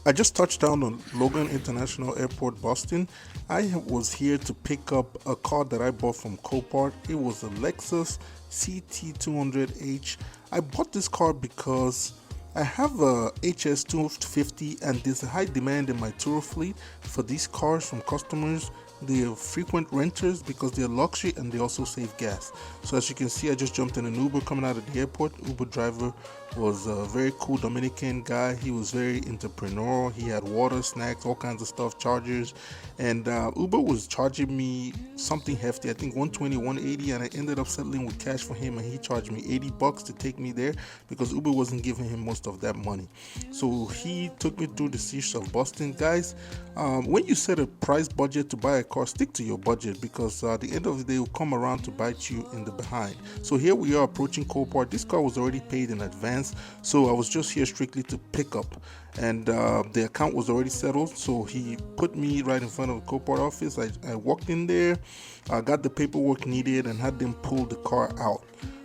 I just touched down on Logan International Airport, Boston. I was here to pick up a car that I bought from Copart. It was a Lexus CT200h. I bought this car because I have a HS250 and there's a high demand in my tour fleet for these cars from customers. They are frequent renters because they're luxury and they also save gas. So as you can see, I just jumped in an Uber coming out of the airport. Uber driver was a very cool Dominican guy. He was very entrepreneurial. He had water, snacks, all kinds of stuff, chargers. And Uber was charging me something hefty, I think 120, 180, and I ended up settling with cash for him and he charged me $80 to take me there because Uber wasn't giving him most of that money. So he took me through the streets of Boston. Guys, when you set a price budget to buy a car, stick to your budget because at the end of the day, it will come around to bite you in the behind. So here we are approaching Copart. This car was already paid in advance, so I was just here strictly to pick up. And the account was already settled, so he put me right in front of the Copart office. I walked in there, got the paperwork needed, and had them pull the car out.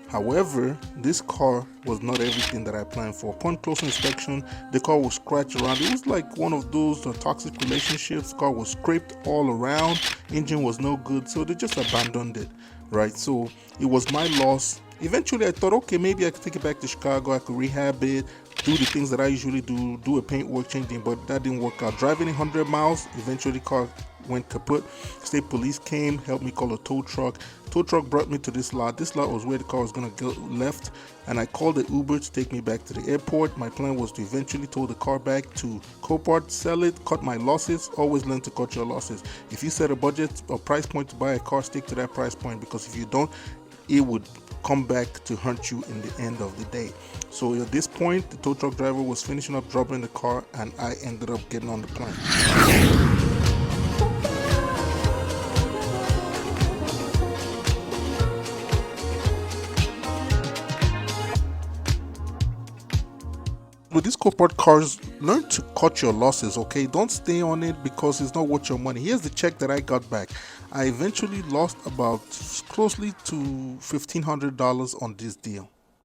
However, this car was not everything that I planned for. Upon close inspection, the car was scratched around. It was like one of those toxic relationships. The car was scraped all around. Engine was no good, so they just abandoned it, right? So it was my loss. Eventually, I thought, okay, maybe I could take it back to Chicago. I could rehab it, do the things that I usually do a paint work, changing, but that didn't work out. Driving 100 miles, eventually car went kaput. State police came, helped me call a tow truck. Tow truck brought me to this lot. This lot was where the car was gonna go left, and I called the Uber to take me back to the airport. My plan was to eventually tow the car back to Copart, sell it, cut my losses. Always learn to cut your losses. If you set a budget or price point to buy a car, stick to that price point because if you don't, it would come back to haunt you in the end of the day. So at this point, the tow truck driver was finishing up dropping the car and I ended up getting on the plane. With these corporate cars, learn to cut your losses, okay? Don't stay on it because it's not worth your money. Here's the check that I got back. I eventually lost about closely to $1,500 on this deal.